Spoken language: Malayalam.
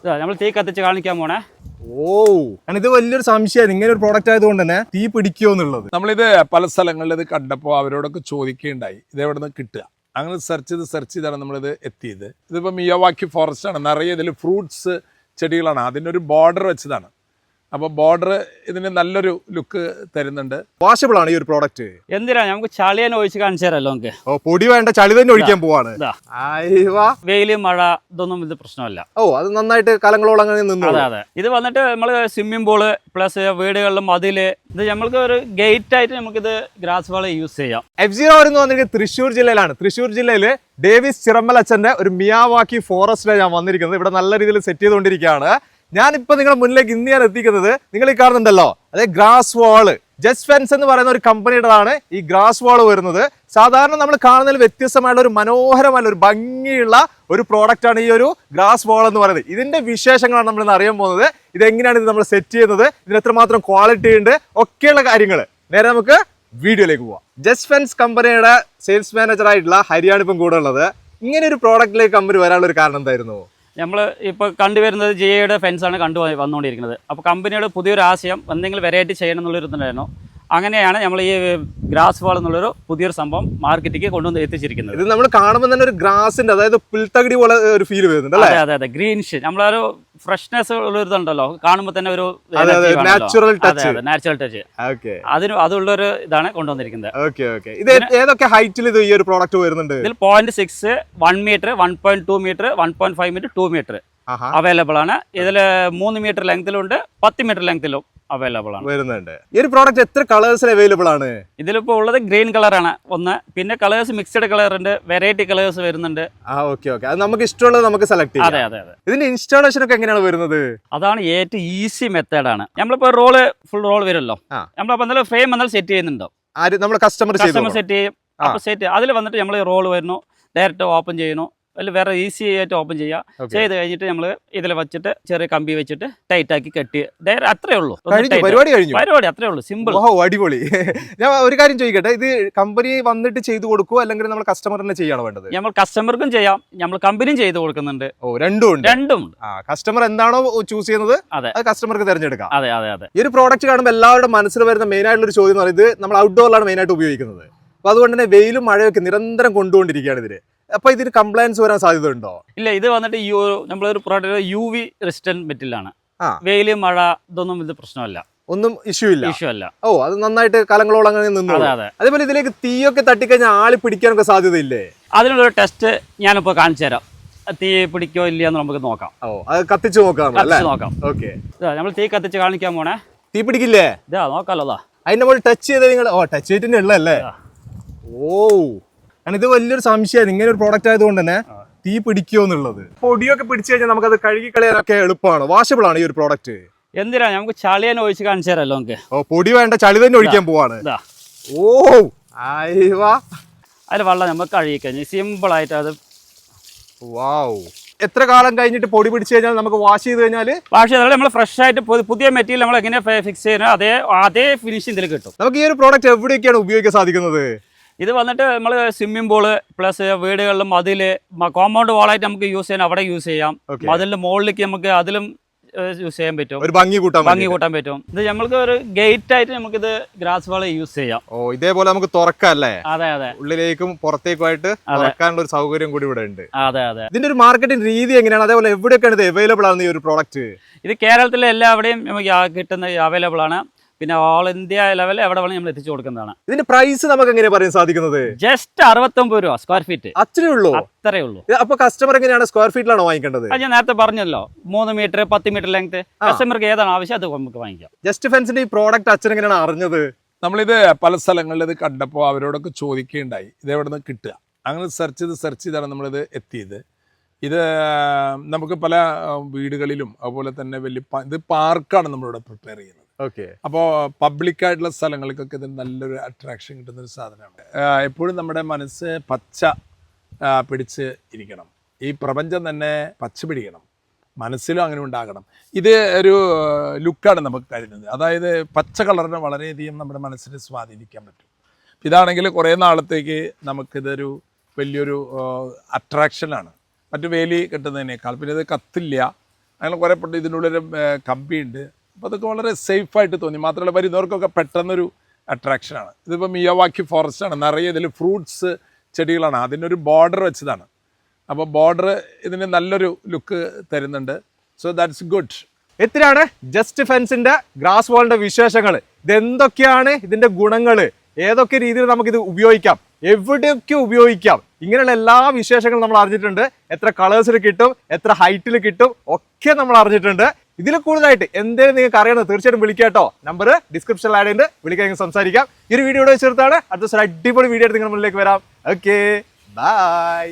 നമ്മൾ തീ കത്തിച്ച് കാണിക്കാൻ പോണേ. ഇത് വലിയൊരു സംശയമാണ്, ഇങ്ങനെ ഒരു പ്രോഡക്റ്റ് ആയതുകൊണ്ട് തന്നെ തീ പിടിക്കുമോ എന്നുള്ളത്. നമ്മളിത് പല സ്ഥലങ്ങളിൽ ഇത് കണ്ടപ്പോൾ അവരോടൊക്കെ ചോദിക്കുകയുണ്ടായി ഇത് എവിടെ നിന്ന് കിട്ടുക. അങ്ങനെ സെർച്ച് ചെയ്താണ് നമ്മളിത് എത്തിയത്. ഇതിപ്പോൾ മിയാവാക്കി ഫോറസ്റ്റ് ആണ്, നിറയെ ഇതിൽ ഫ്രൂട്ട്സ് ചെടികളാണ്, അതിനൊരു ബോർഡർ വെച്ചതാണ്. അപ്പോൾ ബോർഡർ ഇതിന് നല്ലൊരു ലുക്ക് തരുന്നുണ്ട്. വാഷബിൾ ആണ് ഈ ഒരു പ്രോഡക്റ്റ്. എന്തിനാ നമുക്ക് ചളിയാൻ ഒഴിച്ച് കാണിച്ചു തരാമല്ലോ നമുക്ക്. പൊടി വേണ്ട, ചളി തന്നെ ഒഴിക്കാൻ പോവാണ്. വെയില് മഴ ഇതൊന്നും ഇത് പ്രശ്നമല്ല. അത് നന്നായിട്ട് കലങ്ങളോളം അങ്ങനെ നിന്നു. അതെ ഇത് വന്നിട്ട് നമ്മള് സ്വിമ്മിംഗ് പൂള് പ്ലസ് വീടുകളിലും മതില് ഇത് നമ്മൾക്ക് ഒരു ഗേറ്റ് ആയിട്ട് നമുക്കിത് ഗ്രാസ് വാള് യൂസ് ചെയ്യാം. F0 എന്ന് വന്നിരിക്കുന്നത് തൃശ്ശൂർ ജില്ലയിലാണ്. തൃശ്ശൂർ ജില്ലയില് ഡേവിസ് ചിറമ്മലച്ചന്റെ ഒരു മിയാവാക്കി ഫോറസ്റ്റിലാണ് ഞാൻ വന്നിരിക്കുന്നത്. ഇവിടെ നല്ല രീതിയിൽ സെറ്റ് ചെയ്തുകൊണ്ടിരിക്കുകയാണ്. ഞാനിപ്പോൾ നിങ്ങളുടെ മുന്നിലേക്ക് ഇന്ന് ഞാൻ എത്തിക്കുന്നത് നിങ്ങൾ ഈ കാണുന്നുണ്ടല്ലോ, അതെ ഗ്രാസ് വാള്. ജസ്റ്റ് ഫെൻസ് എന്ന് പറയുന്ന ഒരു കമ്പനിയുടേതാണ് ഈ ഗ്രാസ് വാള് വരുന്നത്. സാധാരണ നമ്മൾ കാണുന്നതിൽ വ്യത്യസ്തമായുള്ള ഒരു മനോഹരമായ ഒരു ഭംഗിയുള്ള ഒരു പ്രോഡക്റ്റ് ആണ് ഈ ഒരു ഗ്രാസ് വാൾ എന്ന് പറയുന്നത്. ഇതിന്റെ വിശേഷങ്ങളാണ് നമ്മൾ ഇന്ന് അറിയാൻ പോകുന്നത്. ഇതെങ്ങനെയാണ് ഇത് നമ്മൾ സെറ്റ് ചെയ്യുന്നത്, ഇതിന് എത്രമാത്രം ക്വാളിറ്റി ഉണ്ട്, ഒക്കെയുള്ള കാര്യങ്ങൾ നേരെ നമുക്ക് വീഡിയോയിലേക്ക് പോവാം. ജസ്റ്റ് ഫെൻസ് കമ്പനിയുടെ സെയിൽസ് മാനേജർ ആയിട്ടുള്ള ഹരിയാണ് ഇപ്പം കൂടെ ഉള്ളത്. ഇങ്ങനെ ഒരു പ്രോഡക്റ്റിലേക്ക് കമ്പനി വരാനുള്ള ഒരു കാരണം എന്തായിരുന്നു? നമ്മൾ ഇപ്പോൾ കണ്ടുവരുന്നത് ജിയുടെ ഫെൻസാണ് വന്നുകൊണ്ടിരിക്കുന്നത്. അപ്പോൾ കമ്പനിയുടെ പുതിയൊരു ആശയം എന്തെങ്കിലും വെറൈറ്റി ചെയ്യണം എന്നുള്ളൊരു ഇതുണ്ടായിരുന്നു. അങ്ങനെയാണ് നമ്മൾ ഈ ഗ്രാസ് വാൾ എന്നുള്ളൊരു പുതിയൊരു സംഭവം മാർക്കറ്റിലേക്ക് കൊണ്ടുവന്ന് എത്തിച്ചിരിക്കുന്നത്. ഇത് നമ്മൾ കാണുമ്പോൾ തന്നെ ഒരു ഗ്രാസിന്റെ, അതായത് പുൽത്തകിടി പോലെ ഒരു ഫീൽ വരുന്നുണ്ട് അല്ലേ? അതെ ഗ്രീനിഷ്, നമ്മളൊരു ഫ്രഷ്നെസ് ഉള്ളൊരിതുണ്ടല്ലോ, കാണുമ്പോൾ തന്നെ ഒരു നാച്ചുറൽ ടച്ച്. അതുള്ളൊരു ഇതാണ് കൊണ്ടുവന്നിരിക്കുന്നത്. ഇത് ഏതൊക്കെ ഹൈറ്റിൽ ഇത് ഈ ഒരു പ്രോഡക്റ്റ് വരുന്നുണ്ട്? ഇതിൽ 0.6, 1 metre, 1.2 metre, 1.5 metre, 2 metre available ആണ്. ഇതിൽ 3 മീറ്റർ ലെങ്തിലുണ്ട്, 10 മീറ്റർ ലെങ്തിലും അവൈലബിൾ ആണ് വരുന്നുണ്ട്. ഈ ഒരു പ്രോഡക്റ്റ് എത്ര കളേഴ്സിൽ അവൈലബിൾ ആണ്? ഇതിലിപ്പോ ഉള്ളത് ഗ്രീൻ കളറാണ് ഒന്ന്, പിന്നെ കളേഴ്സ് മിക്സ്ഡ് കളർ ഉണ്ട്, വെറൈറ്റി കളേഴ്സ് വരുന്നുണ്ട്. അത് നമുക്ക് ഇഷ്ടമുള്ളത് നമുക്ക് സെലക്ട് ചെയ്യാം. അതെ. ഇതിന്റെ ഇൻസ്റ്റാളേഷൻ ഒക്കെ എങ്ങനെയാണ് വരുന്നത്? അതാണ് ഏറ്റവും ഈസി മെത്തേഡാണ്. നമ്മളിപ്പോ ഫുൾ റോൾ വരുമല്ലോ, നമ്മളപ്പോ എന്തായാലും ഫ്രെയിം എന്നാലും സെറ്റ് ചെയ്യുന്നുണ്ടോ, കസ്റ്റമർ സെറ്റ് ചെയ്യും. അപ്പൊ സെറ്റ് അതിൽ വന്നിട്ട് നമ്മൾ റോൾ വരുന്നു, ഡയറക്റ്റ് ഓപ്പൺ ചെയ്യുന്നു. അതിൽ വേറെ ഈസി ആയിട്ട് ഓപ്പൺ ചെയ്യാം. ചെയ്ത് കഴിഞ്ഞിട്ട് നമ്മൾ ഇതിൽ വെച്ചിട്ട് ചെറിയ കമ്പി വെച്ചിട്ട് ടൈറ്റ് ആക്കി കെട്ടി അത്രേ ഉള്ളൂ. പരിപാടി അത്രേ ഉള്ളൂ, സിമ്പിൾ. അടിപൊളി. ഞാൻ ഒരു കാര്യം ചോദിക്കട്ടെ, ഇത് കമ്പനി വന്നിട്ട് ചെയ്തു കൊടുക്കുമോ അല്ലെങ്കിൽ നമ്മൾ കസ്റ്റമർ തന്നെ ചെയ്യണോ വേണ്ടത്? നമ്മൾ കസ്റ്റമർക്കും ചെയ്യാം, നമ്മൾ കമ്പനിയും ചെയ്ത് കൊടുക്കുന്നുണ്ട്. രണ്ടും കസ്റ്റമർ എന്താണോ ചൂസ് ചെയ്യുന്നത് അത് കസ്റ്റമർക്ക് തിരഞ്ഞെടുക്കാം. അതെ. ഈ ഒരു പ്രോഡക്റ്റ് കാണുമ്പോൾ എല്ലാവരുടെ മനസ്സിൽ വരുന്ന മെയിൻ ആയിട്ടുള്ള ഒരു ചോദ്യം എന്ന് പറയുന്നത്, ഇത് നമ്മൾ ഔട്ട്ഡോറിലാണ് മെയിൻ ആയിട്ട് ഉപയോഗിക്കുന്നത്. അപ്പൊ അതുകൊണ്ട് തന്നെ വെയിലും മഴയൊക്കെ നിരന്തരം കൊണ്ടുകൊണ്ടിരിക്കുകയാണ് ഇതിന്. അപ്പൊ ഇതിന് കംപ്ലൈൻസ് വരാൻ സാധ്യത ഉണ്ടോ? ഇല്ല, ഇത് വന്നിട്ട് നമ്മളൊരു പ്രോഡക്റ്റ് UV റെസിസ്റ്റന്റ് മെറ്റീരിയലാണ്. വെയില് മഴ ഇതൊന്നും ഇത് പ്രശ്നമല്ല, ഒന്നും ഇഷ്യൂ അല്ല. അത് നന്നായിട്ട് കലങ്ങളോളം അങ്ങനെ നിന്നു. അതേപോലെ ഇതിലേക്ക് തീയൊക്കെ തട്ടിക്കഴിഞ്ഞാൽ ആളി പിടിക്കാനൊക്കെ സാധ്യതയില്ലേ? അതിനുള്ളൊരു ടെസ്റ്റ് ഞാനിപ്പോ കാണിച്ചു തരാം. തീ പിടിക്കോ ഇല്ലയെന്ന് നമുക്ക് നോക്കാം. അത് കത്തിച്ച് നോക്കാം. നമ്മൾ തീ കത്തിച്ച് കാണിക്കാൻ പോണേ. തീ പിടിക്കില്ലേ? നോക്കാലോ. അതിന്റെ മുകളിൽ ടച്ച് ചെയ്ത് നിങ്ങൾ ടച്ച് ചെയ്തിട്ട് ഉള്ളല്ലേ? ഇത് വലിയൊരു സംശയമാണ്, ഇങ്ങനെ ഒരു പ്രോഡക്റ്റ് ആയതുകൊണ്ട് തന്നെ തീ പിടിക്കുമോ എന്നുള്ളത്. പൊടിയൊക്കെ പിടിച്ചു കഴിഞ്ഞാൽ നമുക്കത് കഴുകി കളയാനൊക്കെ എളുപ്പമാണ്. വാഷബിൾ ആണ് ഈ ഒരു പ്രോഡക്റ്റ്. എന്തിനാ നമുക്ക് ചളിയാൻ ഒഴിച്ച് കാണിച്ചു തരാമല്ലോ നമുക്ക്. പൊടി വേണ്ട, ചളി തന്നെ ഒഴിക്കാൻ പോവാണ്. അതിൽ വെള്ളം നമുക്ക് കഴുകി കഴിഞ്ഞാൽ സിമ്പിൾ ആയിട്ട് അത്. എത്ര കാലം കഴിഞ്ഞിട്ട് പൊടി പിടിച്ചു കഴിഞ്ഞാൽ നമുക്ക് വാഷ് ചെയ്ത് കഴിഞ്ഞാൽ നമ്മൾ ഫ്രഷ് ആയിട്ട് പുതിയ മെറ്റീരിയൽ നമ്മൾ എങ്ങനെ ഫിക്സ് ചെയ്യുന്നത് അതേ ഫിനിഷിംഗ് ഇതിൽ കിട്ടും. നമുക്ക് ഈ ഒരു പ്രോഡക്റ്റ് എവിടെയൊക്കെയാണ് ഉപയോഗിക്കാൻ സാധിക്കുന്നത്? ഇത് വന്നിട്ട് നമ്മൾ സ്വിമ്മിംഗ് പൂള് പ്ലസ് വീടുകളിലും മതില് കോമ്പൗണ്ട് വാളായിട്ട് നമുക്ക് യൂസ് ചെയ്യാൻ അവിടെ യൂസ് ചെയ്യാം. മതിലിന്റെ മുകളിലേക്ക് നമുക്ക് അതിലും യൂസ് ചെയ്യാൻ പറ്റും, ഒരു ഭംഗി കൂട്ടാൻ പറ്റും. ഇത് നമ്മൾക്ക് ഒരു ഗേറ്റ് ആയിട്ട് നമുക്കിത് ഗ്രാസ് വാള് യൂസ് ചെയ്യാം. ഇതേപോലെ നമുക്ക് തുറക്കാം അല്ലേ? അതെ. ഉള്ളിലേക്കും പുറത്തേക്കുമായിട്ട് തുറക്കാനുള്ള ഒരു സൗകര്യം കൂടി ഇവിടെ ഉണ്ട്. അതെ. ഇതിന്റെ ഒരു മാർക്കറ്റിംഗ് രീതി എങ്ങനെയാണ്? അതേപോലെ എവിടെയൊക്കെയാണ് ഇത് അവൈലബിൾ ആണ് ഈ ഒരു പ്രോഡക്റ്റ്? ഇത് കേരളത്തിലെ എല്ലാവിടെയും നമുക്ക് കിട്ടുന്ന അവൈലബിൾ ആണ്. പിന്നെ ഓൾ ഇന്ത്യ ലെവൽ എവിടെ വേണമെങ്കിൽ നമ്മൾ എത്തിച്ചു കൊടുക്കുന്നതാണ്. ഇതിന്റെ പ്രൈസ് നമുക്ക് എങ്ങനെയാണ് പറയാൻ സാധിക്കുന്നത്? ജസ്റ്റ് 69 രൂപ സ്ക്വയർ ഫീറ്റ്. അത്രേ ഉള്ളൂ. അപ്പൊ കസ്റ്റമർ എങ്ങനെയാണ് സ്ക്വയർ ഫീറ്റിലാണോ വാങ്ങിക്കേണ്ടത്? ഞാൻ നേരത്തെ പറഞ്ഞല്ലോ, 3 മീറ്റർ 10 മീറ്റർ ലെങ്ത്. കസ്റ്റമർക്ക് ഏതാണ് ആവശ്യം അത് നമുക്ക് വാങ്ങിക്കാം. ജസ്റ്റ് ഫെൻസിന്റെ ഈ പ്രോഡക്റ്റ് അച്ഛൻ എങ്ങനെയാണ് അറിഞ്ഞത്? നമ്മളിത് പല സ്ഥലങ്ങളിൽ ഇത് കണ്ടപ്പോൾ അവരോടൊക്കെ ചോദിക്കുകയുണ്ടായി ഇത് എവിടെ നിന്ന് കിട്ടുക. അങ്ങനെ സെർച്ച് ചെയ്താണ് നമ്മളിത് എത്തിയത്. ഇത് നമുക്ക് പല വീടുകളിലും അതുപോലെ തന്നെ ഇത് പാർക്കാണ് നമ്മളിവിടെ പ്രിപ്പയർ ചെയ്യുന്നത്. അപ്പോൾ പബ്ലിക്കായിട്ടുള്ള സ്ഥലങ്ങൾക്കൊക്കെ ഇത് നല്ലൊരു അട്രാക്ഷൻ കിട്ടുന്നൊരു സാധനമാണ്. എപ്പോഴും നമ്മുടെ മനസ്സ് പച്ച പിടിച്ച് ഇരിക്കണം, ഈ പ്രപഞ്ചം തന്നെ പച്ച പിടിക്കണം, മനസ്സിലും അങ്ങനെ ഉണ്ടാകണം. ഇത് ഒരു ലുക്കാണ് നമുക്ക് കരുതുന്നത്. അതായത് പച്ച കളറിനെ വളരെയധികം നമ്മുടെ മനസ്സിനെ സ്വാധീനിക്കാൻ പറ്റും. ഇതാണെങ്കിൽ കുറേ നാളത്തേക്ക് നമുക്കിതൊരു വലിയൊരു അട്രാക്ഷനാണ് മറ്റു വേലി കെട്ടുന്നതിനേക്കാൾ. പിന്നെ ഇത് കത്തില്ല, അങ്ങനെ കുറേ പെട്ട് ഇതിനുള്ളൊരു കമ്പിയുണ്ട്. അപ്പോൾ അതൊക്കെ വളരെ സേഫായിട്ട് തോന്നി. മാത്രമല്ല വരുന്നവർക്കൊക്കെ പെട്ടെന്നൊരു അട്രാക്ഷനാണ്. ഇതിപ്പോൾ മിയാവാക്കി ഫോറസ്റ്റാണ്, നിറയെ ഇതിൽ ഫ്രൂട്ട്സ് ചെടികളാണ്. അതിനൊരു ബോർഡർ വെച്ചതാണ്. അപ്പോൾ ബോർഡർ ഇതിന് നല്ലൊരു ലുക്ക് തരുന്നുണ്ട്. So that's good. എത്രയാണ് ജസ്റ്റ് ഫെൻസിന്റെ ഗ്രാസ് വാളിന്റെ വിശേഷങ്ങൾ, ഇതെന്തൊക്കെയാണ് ഇതിന്റെ ഗുണങ്ങൾ, ഏതൊക്കെ രീതിയിൽ നമുക്കിത് ഉപയോഗിക്കാം, എവിടെയൊക്കെ ഉപയോഗിക്കാം, ഇങ്ങനെയുള്ള എല്ലാ വിശേഷങ്ങളും നമ്മൾ അറിഞ്ഞിട്ടുണ്ട്. എത്ര കളേഴ്സിൽ കിട്ടും, എത്ര ഹൈറ്റിൽ കിട്ടും, ഒക്കെ നമ്മൾ അറിഞ്ഞിട്ടുണ്ട്. ഇതിൽ കൂടുതലായിട്ട് എന്തെങ്കിലും നിങ്ങൾക്ക് അറിയണം തീർച്ചയായിട്ടും വിളിക്കാട്ടോ. നമ്പർ ഡിസ്ക്രിപ്ഷനിൽ ആഡ് ചെയ്ത് വിളിക്കാൻ സംസാരിക്കാം. ഈ ഒരു വീഡിയോ ഇവിടെ ചേർത്താണ് അടുത്ത ദിവസം അടിപൊളി വീഡിയോ ആയിട്ട് നിങ്ങളുടെ മുന്നിലേക്ക് വരാം. Okay, by.